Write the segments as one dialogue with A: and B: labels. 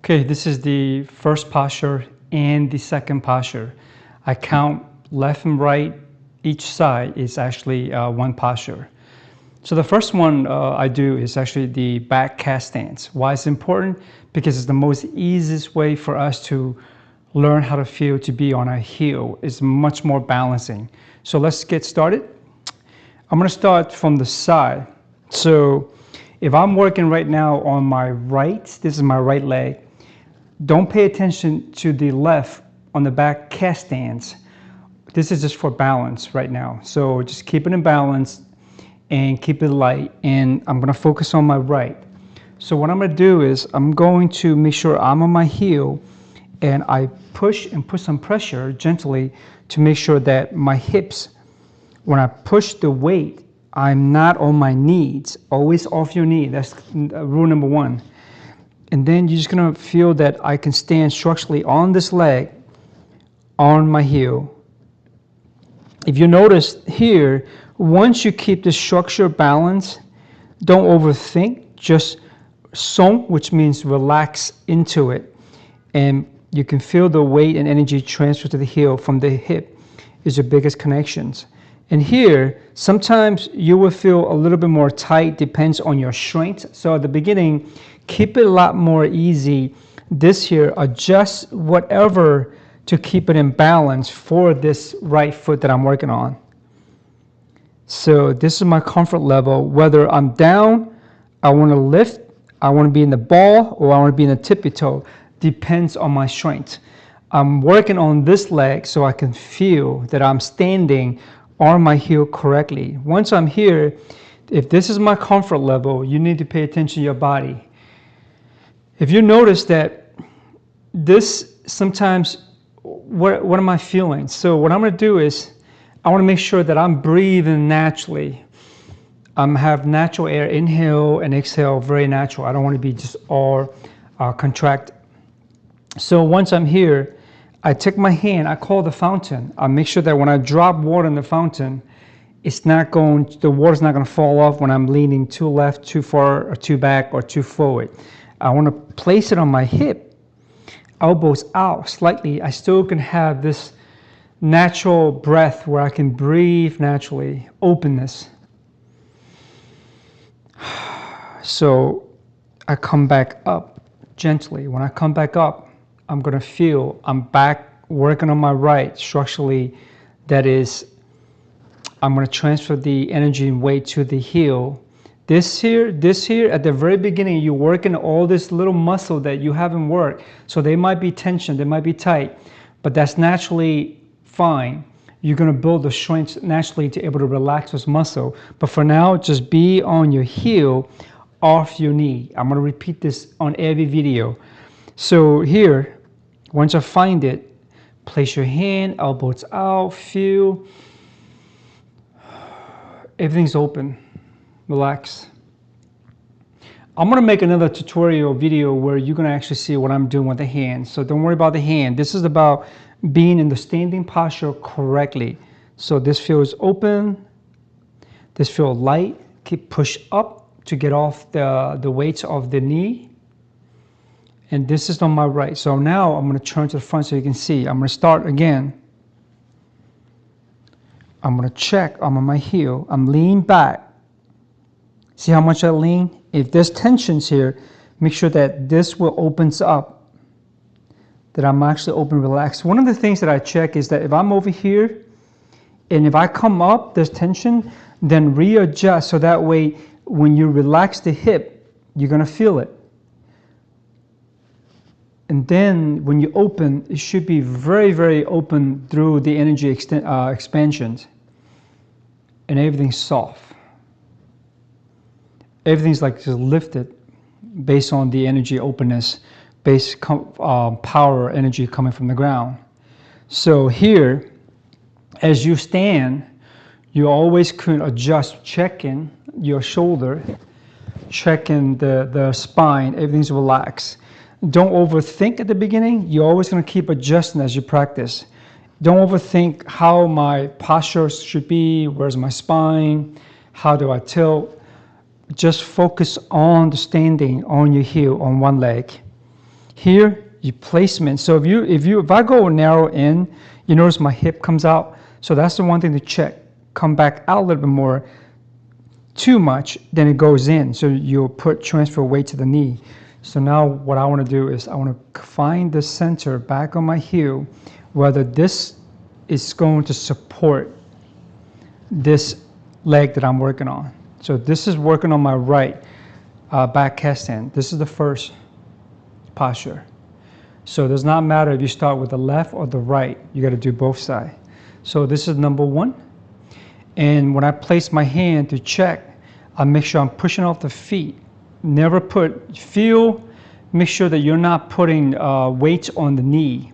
A: Okay, this is the first posture and the second posture. I count left and right. Each side is actually one posture. So the first one I do is actually the back cast stance. Why it's important? Because it's the most easiest way for us to learn how to feel to be on our heel. It's much more balancing. So let's get started. I'm going to start from the side. So if I'm working right now on my right, this is my right leg, don't pay attention to the left on the back cast stance. This is just for balance right now. So just keep it in balance and keep it light. And I'm going to focus on my right. So what I'm going to do is I'm going to make sure I'm on my heel and I push and put some pressure gently to make sure that my hips, when I push the weight, I'm not on my knees. Always off your knee. That's rule number one. And then you're just going to feel that I can stand structurally on this leg, on my heel. If you notice here, once you keep the structure balanced, don't overthink, just song, which means relax into it. And you can feel the weight and energy transfer to the heel from the hip is your biggest connections. And here, sometimes you will feel a little bit more tight, depends on your strength. So at the beginning, keep it a lot more easy. This here, adjust whatever to keep it in balance for this right foot that I'm working on. So this is my comfort level. Whether I'm down, I want to lift, I want to be in the ball, or I want to be in the tippy toe. Depends on my strength. I'm working on this leg so I can feel that I'm standing on my heel correctly. Once I'm here, if this is my comfort level, you need to pay attention to your body. If you notice that this sometimes, what am I feeling? So what I'm going to do is I want to make sure that I'm breathing naturally. Have natural air, inhale and exhale, very natural. I don't want to be just all contract. So once I'm here, I take my hand, I call the fountain. I make sure that when I drop water in the fountain, the water's not going to fall off when I'm leaning too left, too far, or too back, or too forward. I want to place it on my hip, elbows out slightly. I still can have this natural breath where I can breathe naturally, openness. So I come back up gently. When I come back up, I'm going to feel I'm back working on my right structurally. That is, I'm going to transfer the energy and weight to the heel. This here, at the very beginning, you're working all this little muscle that you haven't worked. So they might be tension, they might be tight, but that's naturally fine. You're going to build the strength naturally to be able to relax this muscle. But for now, just be on your heel, off your knee. I'm going to repeat this on every video. So here, once I find it, place your hand, elbows out, feel. Everything's open. Relax. I'm going to make another tutorial video where you're going to actually see what I'm doing with the hand. So don't worry about the hand. This is about being in the standing posture correctly. So this feels open. This feels light. Keep push up to get off the weights of the knee. And this is on my right. So now I'm going to turn to the front so you can see. I'm going to start again. I'm going to check. I'm on my heel. I'm leaning back. See how much I lean? If there's tensions here, make sure that this will opens up. That I'm actually open, relaxed. One of the things that I check is that if I'm over here, and if I come up, there's tension, then readjust so that way when you relax the hip, you're going to feel it. And then when you open, it should be very, very open through the energy expansions. And everything's soft. Everything's like just lifted based on the energy openness, power energy coming from the ground. So here, as you stand, you always can adjust, checking your shoulder, checking the spine, everything's relaxed. Don't overthink at the beginning. You're always going to keep adjusting as you practice. Don't overthink how my posture should be, where's my spine, how do I tilt. Just focus on the standing on your heel on one leg. Here, you placement. So if I go narrow in, you notice my hip comes out. So that's the one thing to check. Come back out a little bit more. Too much, then it goes in. So you'll transfer weight to the knee. So now what I want to do is I want to find the center back on my heel, whether this is going to support this leg that I'm working on. So this is working on my right back cast stand. This is the first posture. So it does not matter if you start with the left or the right. You got to do both sides. So this is number one. And when I place my hand to check, I make sure I'm pushing off the feet. Never make sure that you're not putting weights on the knee.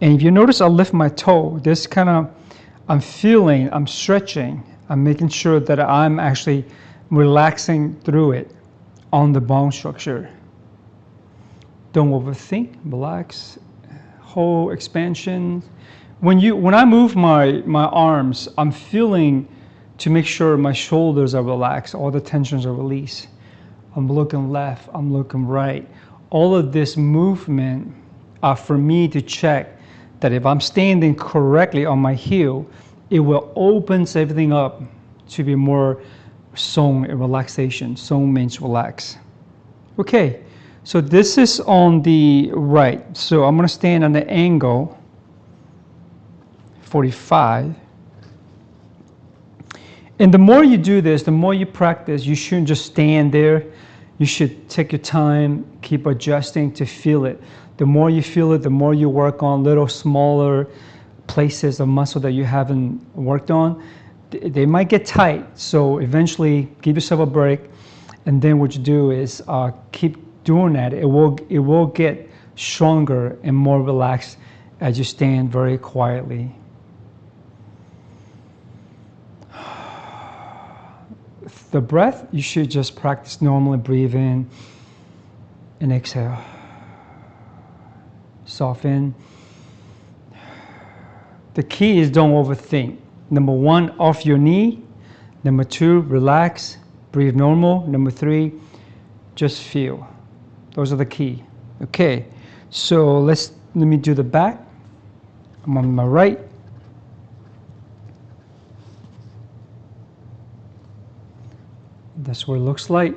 A: And if you notice, I lift my toe. This kind of, I'm stretching. I'm making sure that I'm actually relaxing through it on the bone structure. Don't overthink, relax, whole expansion. When I move my arms, I'm feeling to make sure my shoulders are relaxed, all the tensions are released. I'm looking left, I'm looking right. All of this movement are for me to check that if I'm standing correctly on my heel, it will open everything up to be more song and relaxation. Song means relax. Okay, so this is on the right. So I'm gonna stand on the angle 45. And the more you do this, the more you practice, you shouldn't just stand there. You should take your time, keep adjusting to feel it. The more you feel it, the more you work on little smaller places of muscle that you haven't worked on. They might get tight, so eventually give yourself a break. And then what you do is keep doing that. It will get stronger and more relaxed as you stand very quietly. The breath, you should just practice normally. Breathe in and exhale. Soften. The key is don't overthink. Number one, off your knee. Number two, relax. Breathe normal. Number three, just feel. Those are the key. Okay, so let me do the back. I'm on my right. That's what it looks like.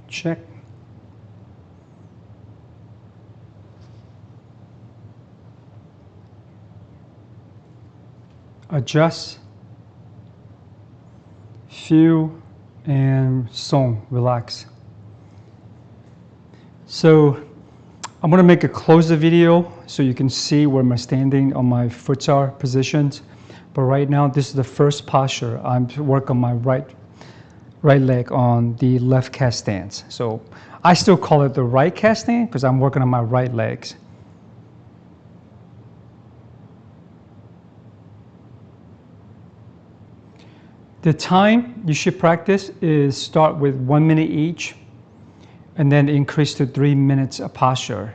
A: Check. Adjust. Feel and song, relax. So I'm gonna make a closer video so you can see where my standing on my foot are positioned. But right now, this is the first posture. I'm working my right leg on the left cast stance. So I still call it the right cast stand because I'm working on my right legs. The time you should practice is start with 1 minute each and then increase to 3 minutes a posture.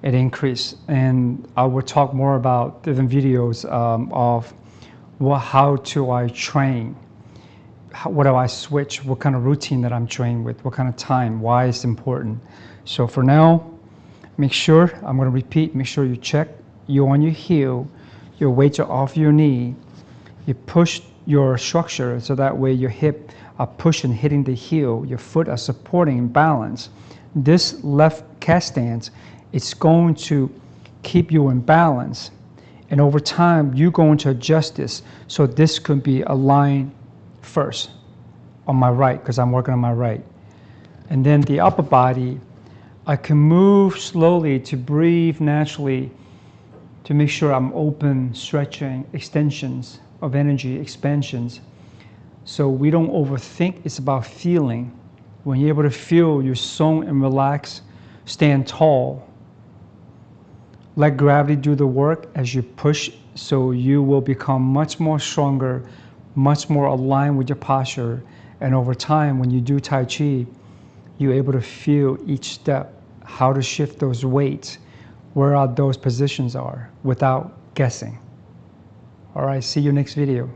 A: It increase, and I will talk more about different videos of how do I train, what do I switch, what kind of routine that I'm trained with, what kind of time, why it's important. So for now, make sure, I'm going to repeat, make sure you check, you're on your heel, your weights are off your knee, you push your structure so that way your hip are pushing, hitting the heel, your foot are supporting balance. This left cast stance, it's going to keep you in balance. And over time, you're going to adjust this. So this could be aligned first on my right, because I'm working on my right. And then the upper body, I can move slowly to breathe naturally to make sure I'm open, stretching, extensions of energy, expansions. So we don't overthink, it's about feeling. When you're able to feel your song and relax, stand tall. Let gravity do the work as you push, so you will become much more stronger, much more aligned with your posture. And over time, when you do Tai Chi, you're able to feel each step, how to shift those weights, where those positions are, without guessing. All right, see you next video.